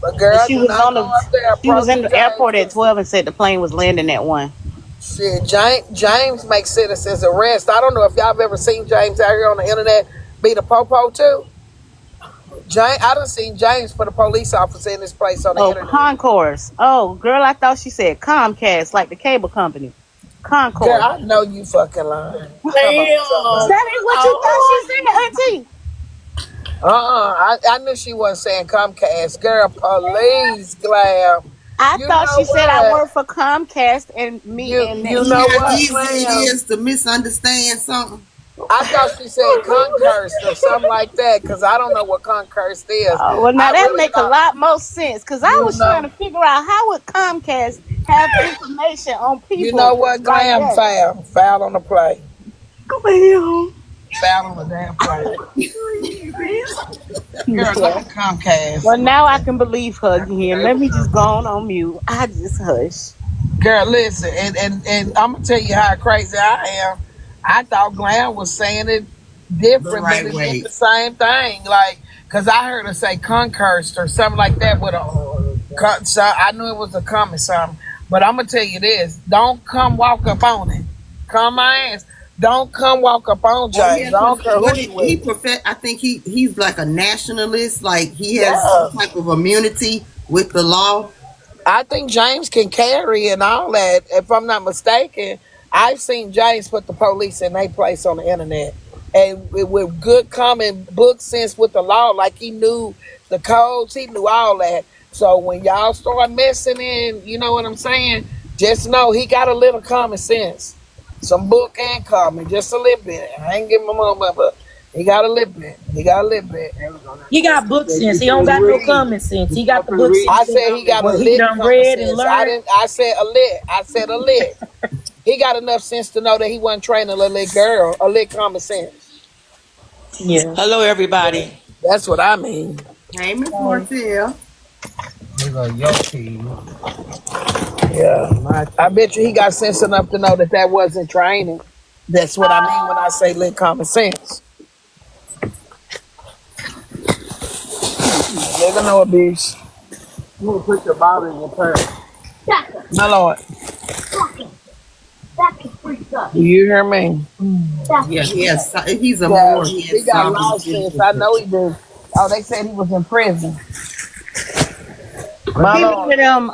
Speaker 1: But
Speaker 10: And
Speaker 1: girl, do not go up there
Speaker 10: she was in
Speaker 1: approaching
Speaker 10: the airport at
Speaker 1: James.
Speaker 10: 12 and said the plane was landing at 1.
Speaker 1: Shit, James makes citizens arrest. I don't know if y'all have ever seen James out here on the internet be the popo too. I done seen James put a police officer in this place on the
Speaker 10: Oh,
Speaker 1: internet.
Speaker 10: Concourse. Oh, girl, I thought she said Comcast, like the cable company.
Speaker 1: Girl,
Speaker 10: Concourse.
Speaker 1: I know you fucking lying. Come on,
Speaker 9: Damn.
Speaker 1: somebody.
Speaker 10: That ain't what you thought she said, Auntie.
Speaker 1: I knew she wasn't saying Comcast. Girl, police glam.
Speaker 10: I
Speaker 1: You
Speaker 10: thought
Speaker 1: know
Speaker 10: she said I
Speaker 1: what?
Speaker 10: work for Comcast and me and
Speaker 1: You
Speaker 5: See
Speaker 1: know
Speaker 5: how
Speaker 1: what,
Speaker 5: easy it
Speaker 1: Glam?
Speaker 5: is to misunderstand something?
Speaker 1: I thought she said Concursed or something like that because I don't know what Concursed is.
Speaker 10: well, now
Speaker 1: I
Speaker 10: that
Speaker 1: really
Speaker 10: make a
Speaker 1: thought,
Speaker 10: lot more sense because I
Speaker 1: you
Speaker 10: was trying to
Speaker 1: know,
Speaker 10: figure out how would Comcast have information on
Speaker 1: you know
Speaker 10: people
Speaker 1: what,
Speaker 10: like
Speaker 1: Glam?
Speaker 10: that.
Speaker 1: Foul on the play.
Speaker 10: Well,
Speaker 1: Foul on the damn play. Girl, look at
Speaker 10: well,
Speaker 1: Comcast.
Speaker 10: now I can believe her again. Let me just go on mute. I just hush.
Speaker 1: Girl, listen, and I'm gonna tell you how crazy I am. I thought Glam was saying it
Speaker 5: The
Speaker 1: different, but
Speaker 5: right
Speaker 1: it meant
Speaker 5: way.
Speaker 1: the same thing. Like, cause I heard her say concursed or something like that with so I knew it was a coming something. But I'm gonna tell you this: don't come walk up on it. Come my ass. Don't come walk up on
Speaker 5: Oh yeah,
Speaker 1: James. I
Speaker 5: because
Speaker 1: don't care who
Speaker 5: what
Speaker 1: you
Speaker 5: he
Speaker 1: with.
Speaker 5: profess, I think he's like a nationalist. Like he has some
Speaker 1: Yeah.
Speaker 5: type of immunity with the law.
Speaker 1: I think James can carry and all that. If I'm not mistaken, I've seen James put the police in their place on the internet, and with good common book sense with the law, like he knew the codes, he knew all that. So when y'all start messing in, you know what I'm saying? Just know he got a little common sense, some book and common, just a little bit. I ain't giving him a moment, but he got a little bit. He got a little bit.
Speaker 9: He got book sense. He don't got no common sense. He got the book sense
Speaker 1: I
Speaker 9: that
Speaker 1: said he got a
Speaker 9: what he
Speaker 1: lit
Speaker 9: done
Speaker 1: common
Speaker 9: read and
Speaker 1: sense. I
Speaker 9: learned.
Speaker 1: didn't. I said a lit. I said a lit. He got enough sense to know that he wasn't training a lit girl. A lit common sense.
Speaker 9: Yeah. Hello, everybody.
Speaker 1: That's what I mean.
Speaker 5: Hey, Miss Martell.
Speaker 7: They go your team.
Speaker 1: Yeah.
Speaker 7: My
Speaker 1: I
Speaker 7: team.
Speaker 1: bet you he got sense enough to know that that wasn't training. That's what I mean when I say lit common sense. Nigga know abuse.
Speaker 7: I'm gonna put your bottle in your purse.
Speaker 1: My lord. Do you hear me?
Speaker 5: Yeah, he's a
Speaker 1: Yeah.
Speaker 5: Moor. He
Speaker 1: He
Speaker 5: has
Speaker 1: got
Speaker 5: sovereign
Speaker 1: law sense. I know
Speaker 5: citizenship.
Speaker 1: he do. Oh, they said he was in prison. My
Speaker 10: He was
Speaker 1: lord.
Speaker 10: with them.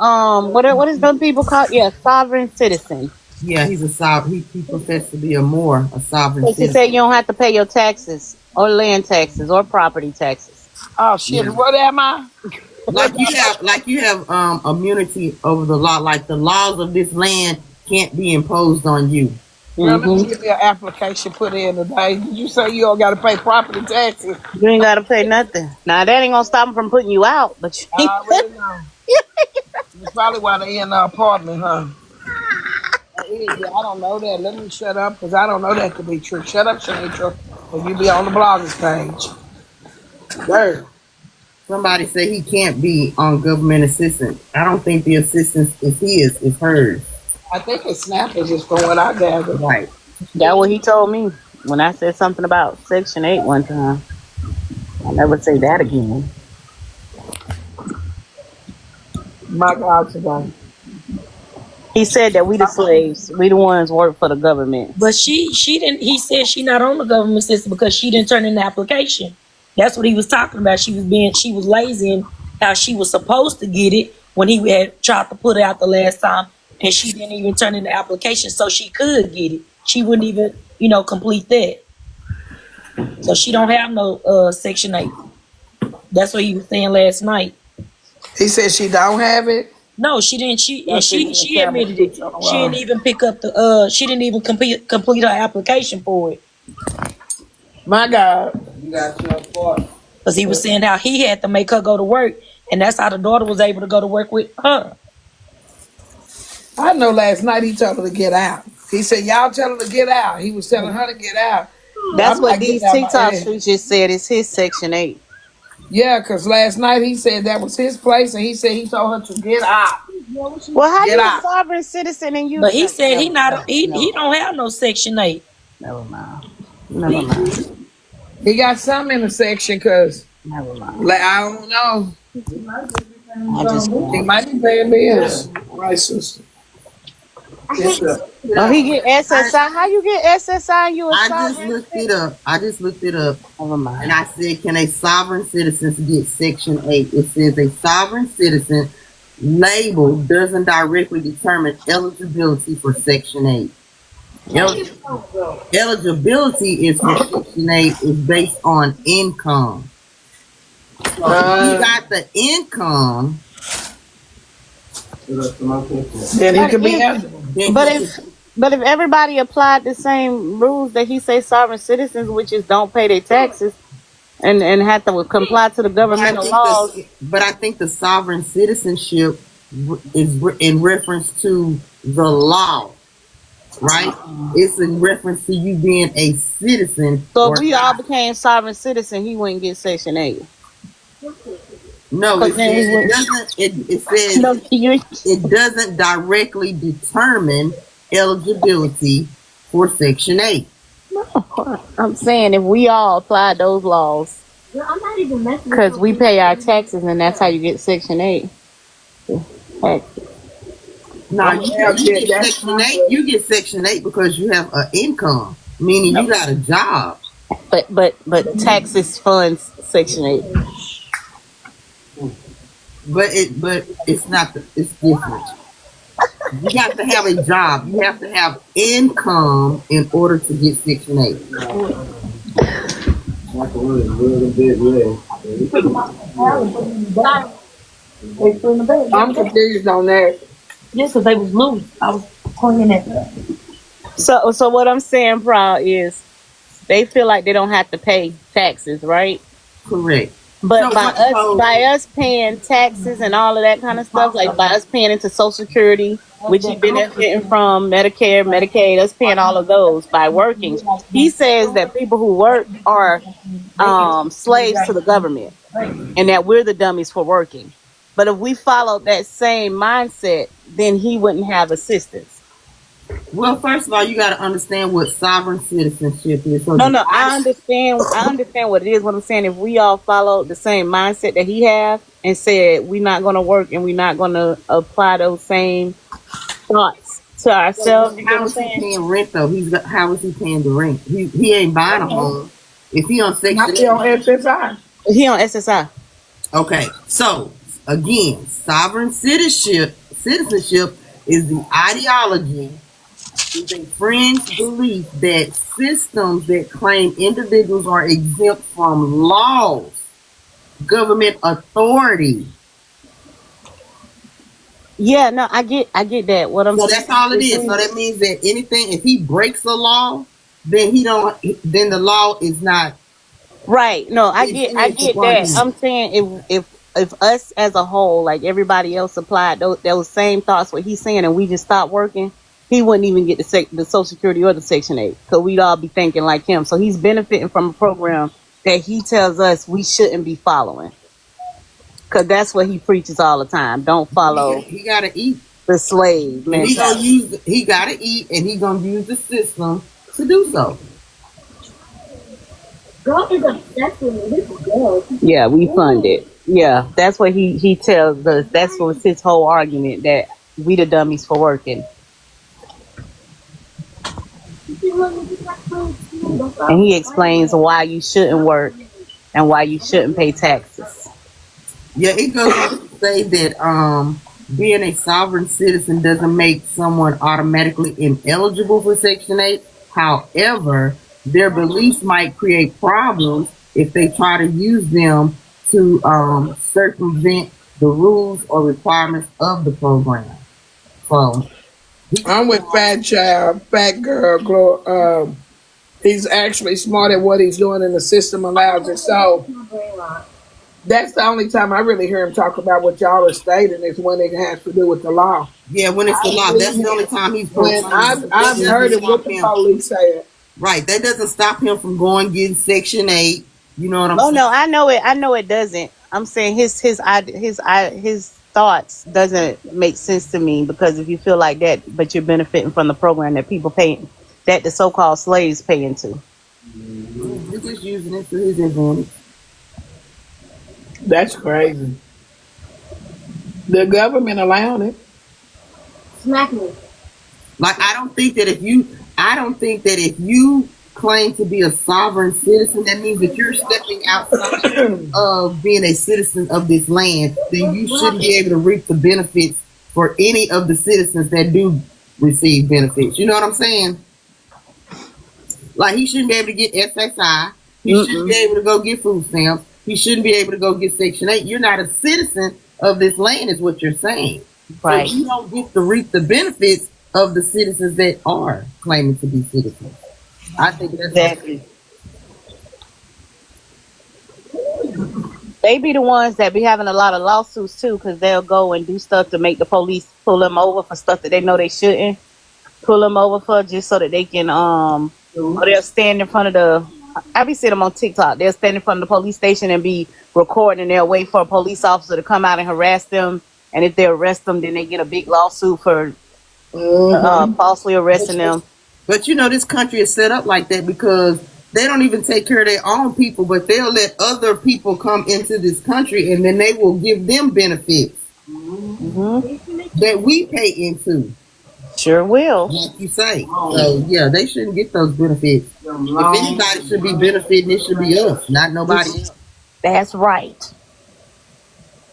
Speaker 10: What is those people called? Yeah, sovereign citizen.
Speaker 5: Yeah, he's a sovereign. He professed to be a Moor, a sovereign
Speaker 10: Because he said
Speaker 5: citizen.
Speaker 10: you don't have to pay your taxes or land taxes or property taxes.
Speaker 1: Oh shit,
Speaker 5: Yeah.
Speaker 1: what am I?
Speaker 5: Like you have immunity over the law. Like the laws of this land can't be imposed on you.
Speaker 1: Girl, let me
Speaker 10: Mm-hmm.
Speaker 1: get me an application put in today. Did you say you don't got to pay property taxes?
Speaker 10: You ain't got to pay nothing. Now, that ain't going to stop him from putting you out, but you
Speaker 1: I
Speaker 10: ain't.
Speaker 1: already know. That's probably why they in the apartment, huh? Yeah, I don't know that. Let me shut up because I don't know that to be true. Shut up, Shanitra, or you be on the bloggers page. Girl,
Speaker 5: Somebody say he can't be on government assistance. I don't think the assistance is his, it's hers.
Speaker 1: I think it's snappers is from what I gathered.
Speaker 5: Right.
Speaker 10: That's what he told me when I said something about Section 8 one time. I'll never say that again.
Speaker 1: My God, today.
Speaker 10: He said that we the slaves. We the ones work for the government.
Speaker 9: But she didn't. He said she not on the government system because she didn't turn in the application. That's what he was talking about. She was lazy in how she was supposed to get it when he had tried to put it out the last time, and she didn't even turn in the application so she could get it. She wouldn't even, complete that. So she don't have no Section 8. That's what he was saying last night.
Speaker 1: He said she don't have it.
Speaker 9: No, she didn't.
Speaker 1: No, she didn't.
Speaker 9: She
Speaker 1: Camera
Speaker 9: admitted it.
Speaker 1: picture on the
Speaker 9: She didn't
Speaker 1: wall.
Speaker 9: even pick up she didn't even complete her application for it.
Speaker 1: My God.
Speaker 9: Because he was saying how he had to make her go to work, and that's how the daughter was able to go to work with her.
Speaker 1: I know last night he told her to get out. He said, y'all tell her to get out. He was telling her to get out.
Speaker 10: That's
Speaker 1: I'm
Speaker 10: what
Speaker 1: not getting
Speaker 10: these
Speaker 1: out my
Speaker 10: TikTok
Speaker 1: head.
Speaker 10: streets just said is his Section 8.
Speaker 1: Yeah, because last night he said that was his place, and he said he told her to get out.
Speaker 10: Well, how
Speaker 1: Get
Speaker 10: you a
Speaker 1: out.
Speaker 10: sovereign citizen and you
Speaker 9: But he said he not
Speaker 10: no,
Speaker 9: he don't have no Section 8.
Speaker 10: never mind. Never mind.
Speaker 1: He got some in the section because
Speaker 10: Never mind.
Speaker 1: I don't know.
Speaker 10: I just
Speaker 1: He might be paying bills. Right, sister.
Speaker 10: Oh, he get SSI. How you get SSI and you a
Speaker 5: I
Speaker 10: sovereign
Speaker 5: just looked
Speaker 10: citizen?
Speaker 5: it up.
Speaker 10: Never mind.
Speaker 5: And I said, can a sovereign citizen get Section 8? It says a sovereign citizen label doesn't directly determine eligibility for Section 8. Eligibility is for Section 8 is based on income. So if you got the income,
Speaker 1: Then he could be eligible.
Speaker 5: then
Speaker 10: But if everybody applied the same rules that he say sovereign citizens, which is don't pay their taxes and have to comply to the governmental laws.
Speaker 5: But I think the sovereign citizenship is in reference to the law, right? It's in reference to you being a citizen.
Speaker 10: So if we all became sovereign citizen, he wouldn't get Section 8.
Speaker 5: No, it says it doesn't. It says
Speaker 10: No,
Speaker 5: it doesn't directly determine eligibility for Section 8.
Speaker 10: I'm saying if we all apply those laws, because we pay our taxes and that's how you get Section 8. Taxes.
Speaker 5: Now you get Section 8. You get Section 8 because you have an income, meaning you got a job.
Speaker 10: But taxes funds Section 8.
Speaker 5: But it's not. It's different. You have to have a job. You have to have income in order to get Section 8.
Speaker 1: I'm confused on that.
Speaker 9: Just because they was loose, I was pointing at them.
Speaker 10: So what I'm saying, Proud, is they feel like they don't have to pay taxes, right?
Speaker 5: Correct.
Speaker 10: But by us paying taxes and all of that kind of stuff, like by us paying into Social Security, which you've been benefiting from, Medicare, Medicaid, us paying all of those by working. He says that people who work are slaves to the government and that we're the dummies for working. But if we followed that same mindset, then he wouldn't have assistance.
Speaker 5: Well, first of all, you got to understand what sovereign citizenship is. So
Speaker 10: No, I understand what it is. What I'm saying, if we all followed the same mindset that he have and said we're not going to work and we're not going to apply those same thoughts to ourselves.
Speaker 5: How is he paying rent though? How is he paying the rent? He ain't buying a home. If he on Section 8,
Speaker 1: He on SSI.
Speaker 10: He on SSI.
Speaker 5: Okay, so again, sovereign citizenship is the ideology, is a fringe belief that systems that claim individuals are exempt from laws, government authority.
Speaker 10: Yeah, no, I get that. What I'm
Speaker 5: So
Speaker 10: saying,
Speaker 5: that's all it is. So that means that anything, if he breaks the law, then then the law is not
Speaker 10: right. No, I get that. I'm saying if us as a whole, like everybody else applied those same thoughts, what he's saying, and we just stopped working, he wouldn't even get the Social Security or the Section 8, because we'd all be thinking like him. So he's benefiting from a program that he tells us we shouldn't be following, because that's what he preaches all the time. Don't follow.
Speaker 5: He gotta eat.
Speaker 10: The slave man.
Speaker 5: He gotta eat, and he gonna use the system to do so.
Speaker 12: Girl is obsessed with me. This girl.
Speaker 10: Yeah, we fund it. Yeah, that's what he tells us. That's what's his whole argument, that we the dummies for working. And he explains why you shouldn't work and why you shouldn't pay taxes.
Speaker 5: Yeah, it goes on to say that being a sovereign citizen doesn't make someone automatically ineligible for Section 8. However, their beliefs might create problems if they try to use them to circumvent the rules or requirements of the program. So
Speaker 1: I'm with Fat Child, Fat Girl, he's actually smart at what he's doing, and the system allows it. So that's the only time I really hear him talk about what y'all are stating is when it has to do with the law.
Speaker 5: yeah, when it's the law, that's the only time he's
Speaker 1: When
Speaker 5: proclaiming.
Speaker 1: I've heard it what the police said.
Speaker 5: Right, that doesn't stop him from going getting Section 8. You know what I'm saying?
Speaker 10: Oh no, I know it. I know it doesn't. I'm saying his thoughts doesn't make sense to me because if you feel like that, but you're benefiting from the program that people pay, that the so-called slaves pay into.
Speaker 5: You're just using it for his advantage.
Speaker 1: That's crazy. The government allowed it.
Speaker 12: Smack me.
Speaker 5: Like I don't think that if you claim to be a sovereign citizen, that means that you're stepping outside of being a citizen of this land, then you shouldn't be able to reap the benefits for any of the citizens that do receive benefits. You know what I'm saying? Like he shouldn't be able to get SSI. He shouldn't be able to go get food stamps. He shouldn't be able to go get Section 8. You're not a citizen of this land is what you're saying.
Speaker 10: Right.
Speaker 5: So you don't get to reap the benefits of the citizens that are claiming to be citizens. I think that's
Speaker 10: exactly. They be the ones that be having a lot of lawsuits too, because they'll go and do stuff to make the police pull them over for stuff that they know they shouldn't pull them over for, just so that they can or they'll stand in front of the. I be seeing them on TikTok. They'll stand in front of the police station and be recording, and they'll wait for a police officer to come out and harass them. And if they arrest them, then they get a big lawsuit for falsely arresting them.
Speaker 5: But you know, this country is set up like that because they don't even take care of their own people, but they'll let other people come into this country and then they will give them benefits that we pay into.
Speaker 10: Sure will.
Speaker 5: Like you say. So, yeah, they shouldn't get those benefits. If anybody should be benefiting, it should be us, not nobody else.
Speaker 10: That's right.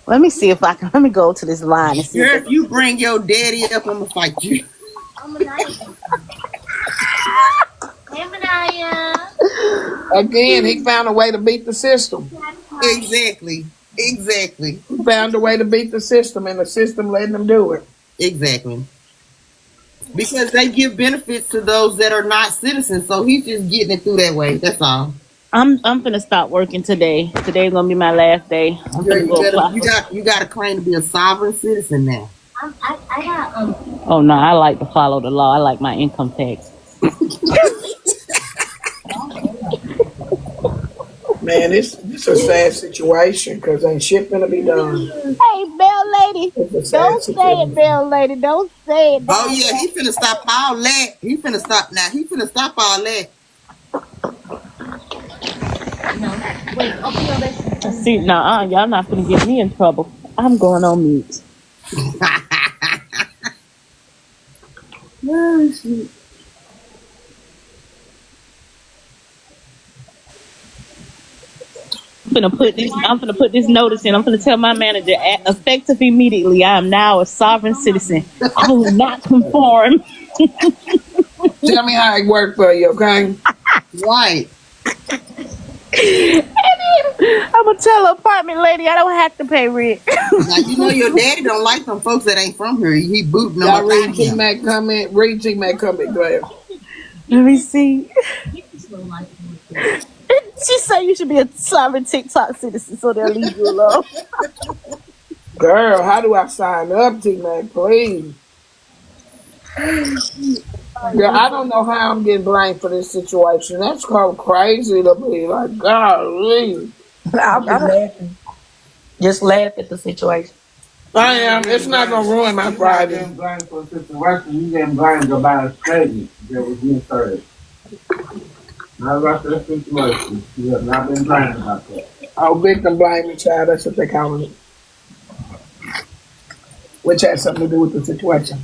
Speaker 10: Let me see if I can. Let me go to this line and see.
Speaker 5: Girl, if you bring your daddy up, I'm going to fight you.
Speaker 1: Again, he found a way to beat the system.
Speaker 5: Exactly.
Speaker 1: He found a way to beat the system, and the system letting him do it.
Speaker 5: Exactly. Because they give benefits to those that are not citizens, so he's just getting it through that way. That's all.
Speaker 10: I'm finna stop working today. Today's gonna be my last day.
Speaker 5: You got to claim to be a sovereign citizen now.
Speaker 12: I got
Speaker 10: Oh no, I like to follow the law. I like my income tax.
Speaker 1: Man, it's a sad situation because ain't shit gonna be done.
Speaker 10: Hey, Bell Lady, don't say it, Bell Lady. Don't say it.
Speaker 5: Oh yeah, he finna stop all that. He finna stop all that.
Speaker 12: wait, open your basement.
Speaker 10: See, nah, y'all not finna get me in trouble. I'm going on mute. I'm gonna put this notice in. I'm gonna tell my manager, effective immediately, I am now a sovereign citizen. I will not conform.
Speaker 1: Tell me how it worked for you, okay?
Speaker 5: Right.
Speaker 10: I'm gonna tell the apartment lady I don't have to pay rent.
Speaker 5: Now you know your daddy don't like them folks that ain't from here. He booting them
Speaker 1: Y'all
Speaker 5: up
Speaker 1: read
Speaker 5: out here.
Speaker 1: T-Mac comment. Read T-Mac comment, Claire.
Speaker 10: Let me see. She said you should be a sovereign TikTok citizen so they'll leave you alone.
Speaker 1: Girl, how do I sign up, T-Mac? Please. Girl, I don't know how I'm getting blamed for this situation. That's called crazy to me. Like, golly.
Speaker 9: I'm just laughing. Just laugh at the situation.
Speaker 1: I am. It's not going to ruin my Friday.
Speaker 13: You getting blamed for a situation. You getting blamed about a statement that was inserted. Not about that situation. You have not been blamed about that.
Speaker 1: Oh, victim blaming child. That's what they call it. Which has something to do with the situation.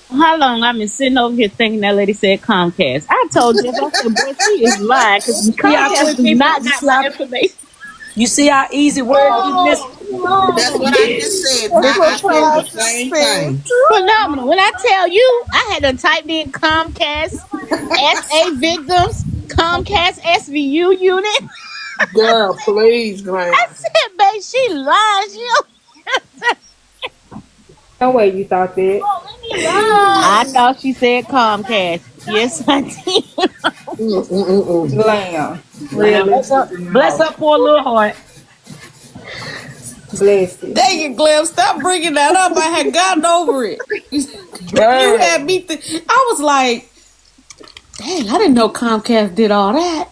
Speaker 10: How long I've been sitting over here thinking that lady said Comcast? I told you, I said, boy, she is lying because Comcast does not got my information.
Speaker 9: You see how easy word
Speaker 5: That's what I just said.
Speaker 1: That's
Speaker 5: I
Speaker 1: what
Speaker 5: said the
Speaker 1: Ty
Speaker 5: same
Speaker 1: said.
Speaker 5: thing.
Speaker 10: Phenomenal. When I tell you, I had to type in Comcast SA victims, Comcast SVU unit.
Speaker 1: Girl, please,
Speaker 10: I
Speaker 1: Glam.
Speaker 10: said, babe, she lies. You.
Speaker 4: No way you thought that.
Speaker 10: I thought she said Comcast. Yes, I did.
Speaker 1: Mm-mm-mm-mm.
Speaker 4: Glam.
Speaker 9: Lamb.
Speaker 4: Really?
Speaker 9: Bless her poor little heart.
Speaker 4: Bless it.
Speaker 14: Dang it, Glam. Stop bringing that up. I had gotten over it. You had
Speaker 1: Girl.
Speaker 14: me. I was like, dang, I didn't know Comcast did all that.